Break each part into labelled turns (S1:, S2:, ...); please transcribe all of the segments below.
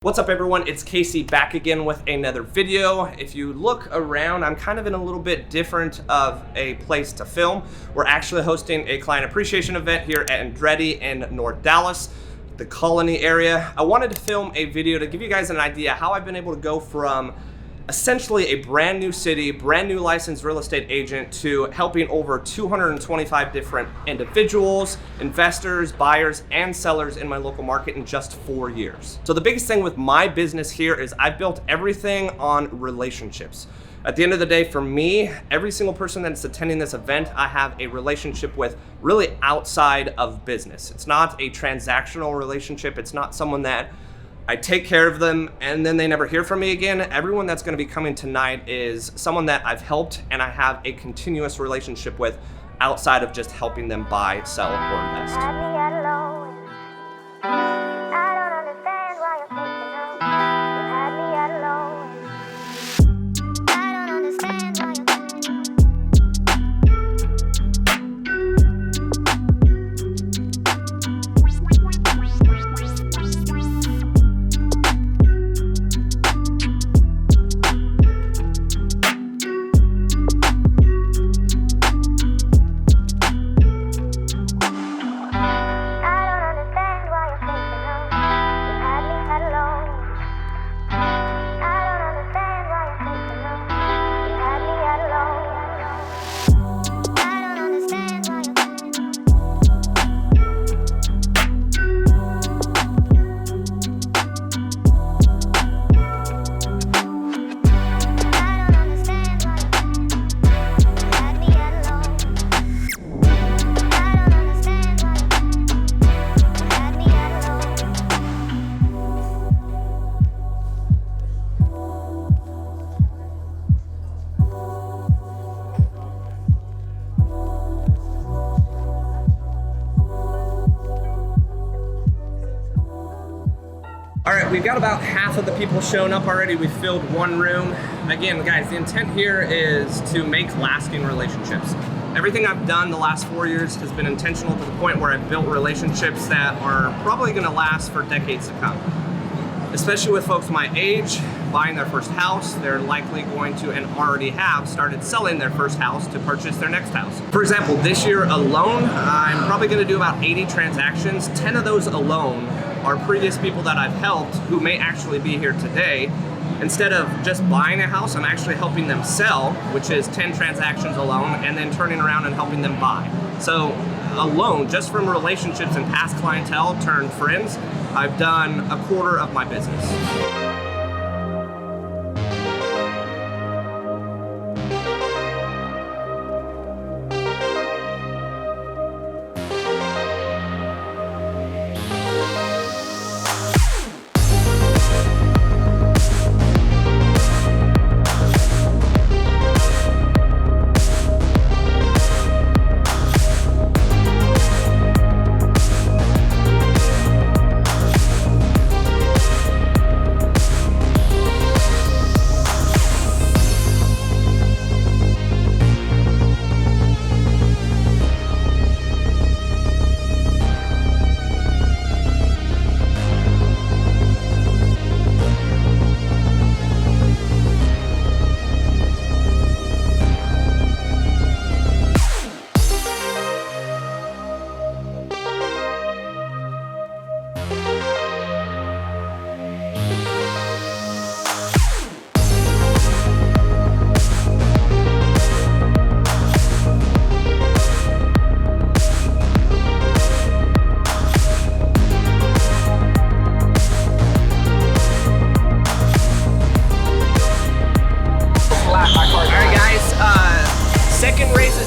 S1: What's up everyone, it's Casey back again with another video. If you look around, I'm kind of in a little bit different of a place to film. We're actually hosting a client appreciation event here at Andretti in North Dallas, the Colony area. I wanted to film a video to give you guys an idea how I've been able to go from essentially a brand new city, brand new licensed real estate agent to helping over 225 different individuals, investors, buyers, and sellers in my local market in just 4 years. So the biggest thing with my business here is I've built everything on relationships. At the end of the day, for me, every single person that's attending this event, I have a relationship with really outside of business. It's not a transactional relationship. It's not someone that I take care of them and then they never hear from me again. Everyone that's going to be coming tonight is someone that I've helped and I have a continuous relationship with outside of just helping them buy, sell, or invest. All right, we've got about half of the people shown up already. We filled one room. Again, guys, the intent here is to make lasting relationships. Everything I've done the last 4 years has been intentional to the point where I've built relationships that are probably gonna last for decades to come. Especially with folks my age, buying their first house, they're likely going to and already have started selling their first house to purchase their next house. For example, this year alone, I'm probably gonna do about 80 transactions. 10 of those alone are previous people that I've helped who may actually be here today. Instead of just buying a house, I'm actually helping them sell, which is 10 transactions alone, and then turning around and helping them buy. So alone, just from relationships and past clientele turned friends, I've done a quarter of my business.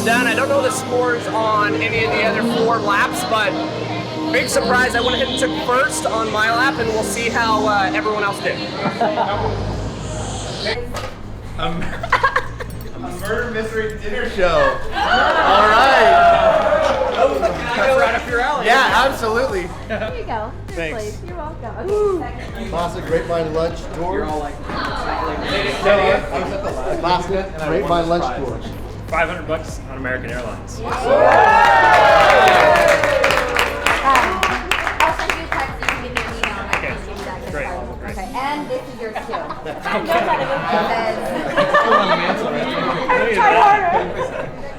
S1: Done. I don't know the scores on any of the other 4 laps, but big surprise, I went ahead and took first on my lap, and we'll see how everyone else did.
S2: A murder mystery dinner show. All right.
S1: That's right up your alley.
S2: Yeah, absolutely.
S3: Here you go.
S2: Thanks.
S3: Please. You're welcome. Okay,
S4: Classic grapevine lunch tour.
S2: You're all like,
S4: Classic grapevine lunch tour.
S5: $500 on American Airlines.
S3: I'll send you a text. You can give me an email. And I can give you that gift card. Okay. And this is yours too. I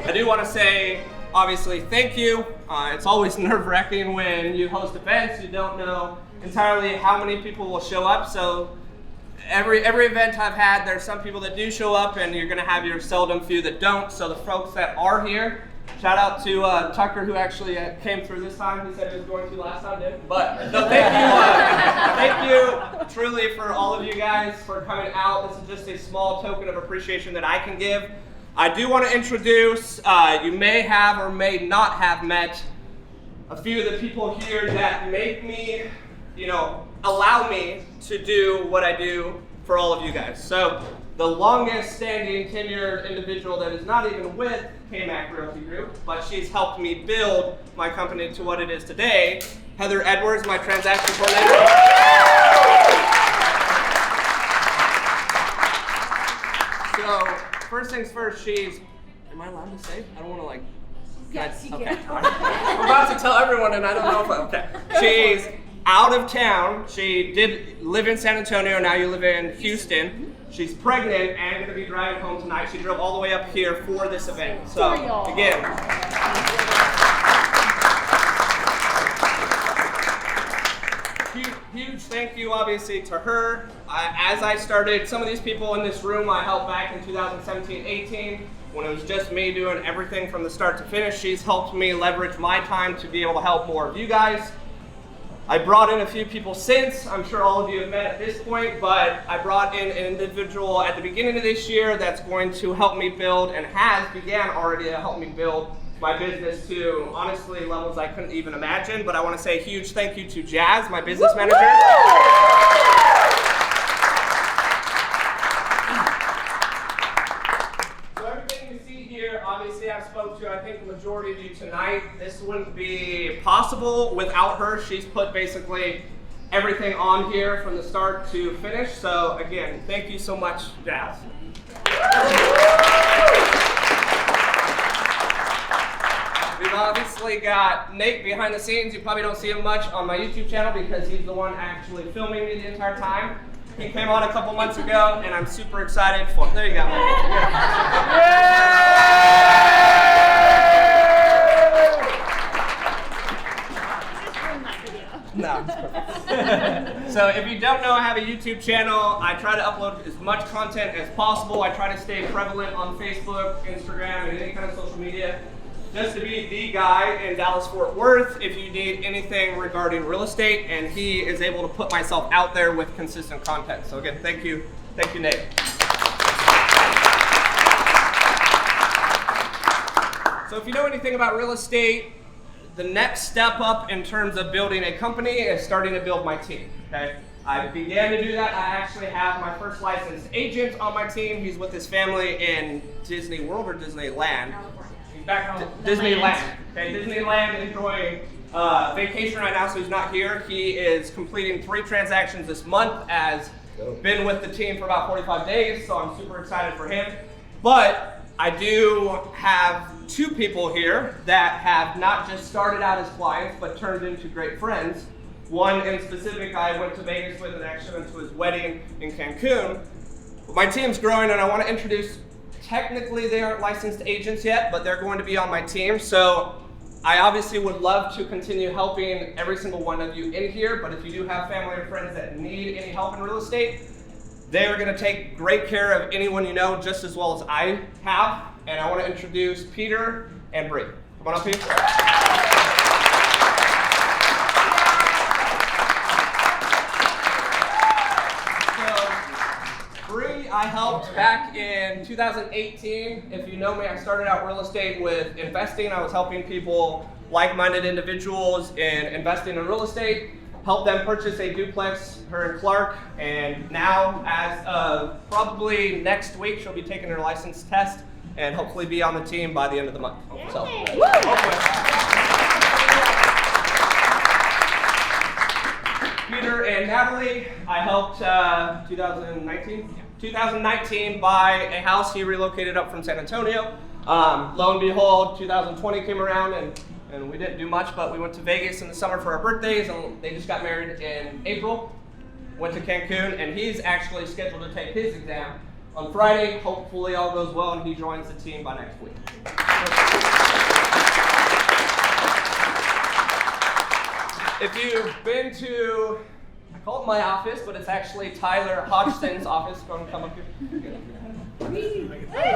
S3: know
S1: I do want to say, obviously, thank you. It's always nerve-wracking when you host events. You don't know entirely how many people will show up. So every event I've had, there's some people that do show up, and you're going to have your seldom few that don't. So the folks that are here, shout out to Tucker, who actually came through this time. He said he was going to last time, didn't? But no, thank you truly for all of you guys for coming out. This is just a small token of appreciation that I can give. I do want to introduce, you may have or may not have met a few of the people here that make me, allow me to do what I do for all of you guys. So the longest standing tenured individual that is not even with KMAC Realty Group, but she's helped me build my company to what it is today, Heather Edwards, my transaction coordinator. So first things first, am I allowed to say? I don't want to
S3: Yes, you
S1: okay.
S3: can.
S1: I'm about to tell everyone and I don't know if She's out of town. She did live in San Antonio, now you live in Houston. She's pregnant and going to be driving home tonight. She drove all the way up here for this event. So again, huge thank you obviously to her. As I started, some of these people in this room I helped back in 2017-18 when it was just me doing everything from the start to finish. She's helped me leverage my time to be able to help more of you guys. I brought in a few people since. I'm sure all of you have met at this point, but I brought in an individual at the beginning of this year that's going to help me build and has began already to help me build my business to, honestly, levels I couldn't even imagine. But I want to say a huge thank you to Jazz, my business manager. So everything you see here, obviously I've spoke to, I think, the majority of you tonight. This wouldn't be possible without her. She's put basically everything on here from the start to finish. So again, thank you so much, Jazz. We've obviously got Nate behind the scenes. You probably don't see him much on my YouTube channel because he's the one actually filming me the entire time. He came on a couple months ago, and I'm super excited for. There you go. No. So if you don't know, I have a YouTube channel. I try to upload as much content as possible. I try to stay prevalent on Facebook, Instagram, and any kind of social media. Just to be the guy in Dallas-Fort Worth if you need anything regarding real estate, and he is able to put myself out there with consistent content. So again, thank you, Nate. So if you know anything about real estate, the next step up in terms of building a company is starting to build my team, okay? I began to do that. I actually have my first licensed agent on my team. He's with his family in Disney World or Disneyland? Back home. Disneyland. Okay, Disneyland enjoying vacation right now, so he's not here. He is completing 3 transactions this month, has been with the team for about 45 days, so I'm super excited for him. But I do have 2 people here that have not just started out as clients, but turned into great friends. One in specific I went to Vegas with and actually went to his wedding in Cancun. But my team's growing, and I want to introduce. Technically, they aren't licensed agents yet, but they're going to be on my team. So I obviously would love to continue helping every single one of you in here, but if you do have family or friends that need any help in real estate, they are going to take great care of anyone you know just as well as I have. And I want to introduce Peter and Bree. Come on up here. I helped back in 2018. If you know me, I started out real estate with investing. I was helping people, like-minded individuals, in investing in real estate, helped them purchase a duplex, her and Clark, and now as of probably next week, she'll be taking her license test and hopefully be on the team by the end of the month. So, Peter and Natalie, I helped 2019 buy a house. He relocated up from San Antonio. Lo and behold, 2020 came around and we didn't do much, but we went to Vegas in the summer for our birthdays, and they just got married in April. went to Cancun, and he's actually scheduled to take his exam on Friday. Hopefully all goes well and he joins the team by next week. If you've been to, I call it my office, but it's actually Tyler Hodgson's office. Go and come up here.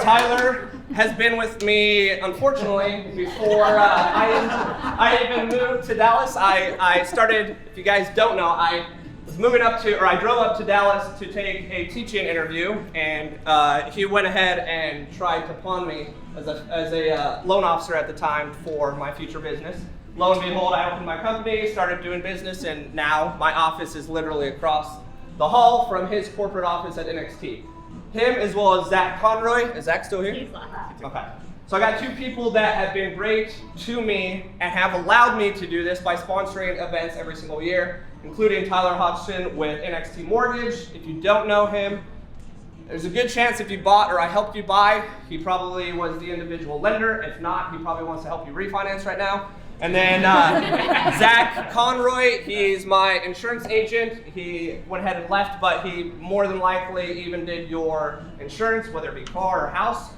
S1: Tyler has been with me, unfortunately, before I even moved to Dallas. I started, if you guys don't know, I drove up to Dallas to take a teaching interview, and he went ahead and tried to pawn me as a loan officer at the time for my future business. Lo and behold, I opened my company, started doing business, and now my office is literally across the hall from his corporate office at NXT. Him as well as Zach Conroy. Is Zach still here?
S3: He's left.
S1: Okay. So I got two people that have been great to me and have allowed me to do this by sponsoring events every single year, including Tyler Hodgson with NXT Mortgage. If you don't know him, there's a good chance if you bought or I helped you buy, he probably was the individual lender. If not, he probably wants to help you refinance right now. And then Zach Conroy, he's my insurance agent. He went ahead and left, but he more than likely even did your insurance, whether it be car or house.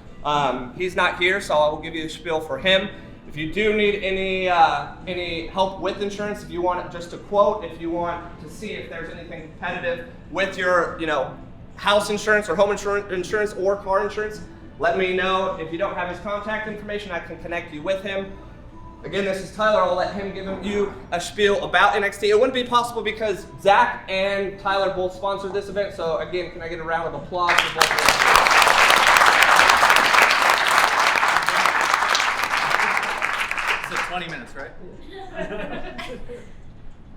S1: He's not here, so I will give you the spiel for him. If you do need any help with insurance, if you want just a quote, if you want to see if there's anything competitive with your, house insurance or home insurance or car insurance, let me know. If you don't have his contact information, I can connect you with him. Again, this is Tyler. I'll let him give you a spiel about NXT. It wouldn't be possible because Zach and Tyler both sponsored this event. So again, can I get a round of applause for both of them?
S2: So 20 minutes, right?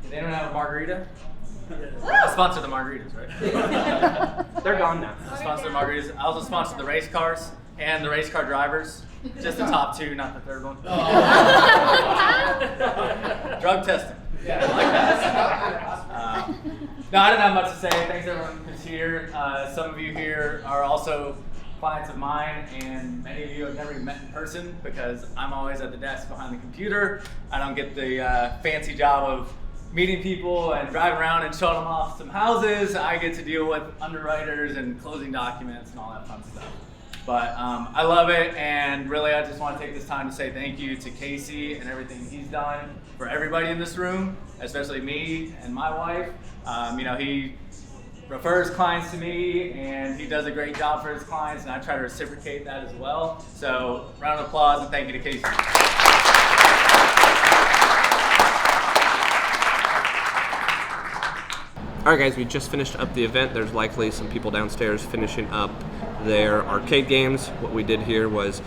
S2: Does anyone have a margarita? I sponsor the margaritas, right?
S1: They're gone now.
S2: I sponsor the margaritas. I also sponsor the race cars and the race car drivers. Just the top two, not the third one. Drug testing. Yeah, I like that. No, I didn't have much to say. Thanks everyone who's here. Some of you here are also clients of mine, and many of you have never even met in person because I'm always at the desk behind the computer. I don't get the fancy job of meeting people and driving around and showing them off some houses. I get to deal with underwriters and closing documents and all that fun stuff. But I love it, and really I just want to take this time to say thank you to Casey and everything he's done for everybody in this room, especially me and my wife. He refers clients to me, and he does a great job for his clients, and I try to reciprocate that as well. So round of applause and thank you to Casey.
S1: All right, guys, we just finished up the event. There's likely some people downstairs finishing up their arcade games. What we did here was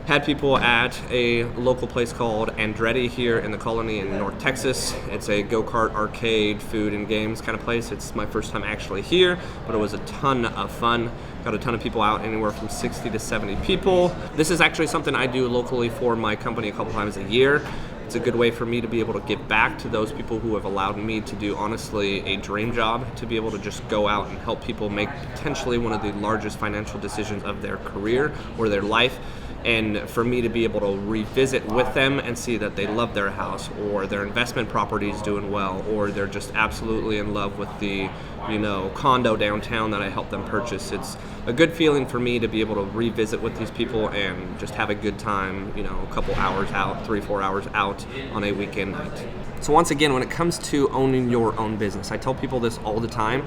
S1: had people at a local place called Andretti here in the Colony in North Texas. It's a go-kart, arcade, food, and games kind of place. It's my first time actually here, but it was a ton of fun. Got a ton of people out, anywhere from 60 to 70 people. This is actually something I do locally for my company a couple times a year. It's a good way for me to be able to give back to those people who have allowed me to do, honestly, a dream job, to be able to just go out and help people make potentially one of the largest financial decisions of their career or their life. And for me to be able to revisit with them and see that they love their house, or their investment property is doing well, or they're just absolutely in love with the, condo downtown that I helped them purchase. It's a good feeling for me to be able to revisit with these people and just have a good time, a couple hours out, 3-4 hours out on a weekend night. So once again, when it comes to owning your own business, I tell people this all the time.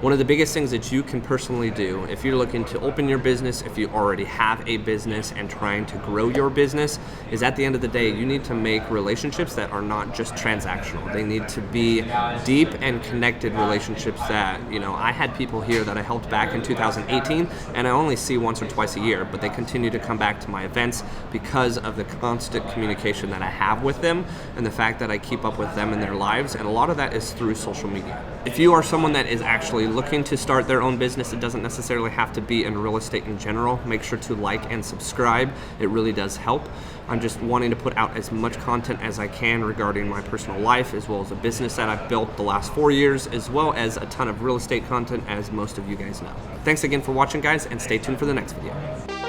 S1: One of the biggest things that you can personally do if you're looking to open your business, if you already have a business and trying to grow your business, is at the end of the day, you need to make relationships that are not just transactional. They need to be deep and connected relationships that, I had people here that I helped back in 2018, and I only see once or twice a year, but they continue to come back to my events because of the constant communication that I have with them and the fact that I keep up with them in their lives, and a lot of that is through social media. If you are someone that is actually looking to start their own business, it doesn't necessarily have to be in real estate in general. Make sure to like and subscribe. It really does help. I'm just wanting to put out as much content as I can regarding my personal life, as well as a business that I've built the last 4 years, as well as a ton of real estate content, as most of you guys know. Thanks again for watching, guys, and stay tuned for the next video.